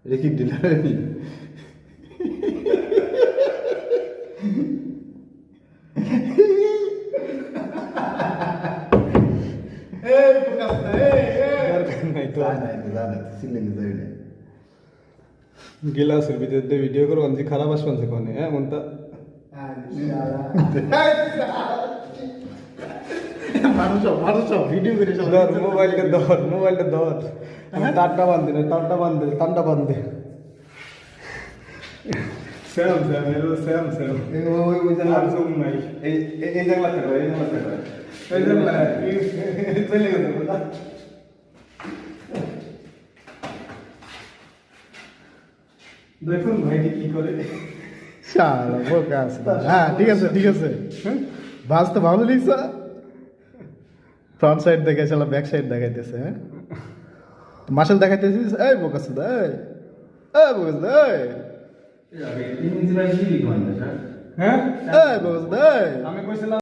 এটা কি ডিলার নি? গিলাসের ভিতরে ভিডিও করো আনছি খারাপ আসবেন কোনে হ্যাঁ মনটা মানুষ ভিডিও করে ধর মোবাইলটা ধর তারটা বান্ধে না তারটা বান্ধে স্যাম হ্যালো স্যাম ওই আর জুম নাই এই জায়গা থেকে এই জায়গা থেকে এই যে চলে গেছে বুঝলা দেখুন ভাইটি কি করে শালা বোকা আছে। হ্যাঁ ঠিক আছে বাস তো ভালো লিখছ। ফ্রন্ট সাইড দেখে শালা ব্যাক সাইড দেখাইতেছে। হ্যাঁ মার্শাল দেখাইতেছিস। এই বোকা আছে এই বোকা আছে হ্যাঁ এই বোকা আছে আমি কইছিলাম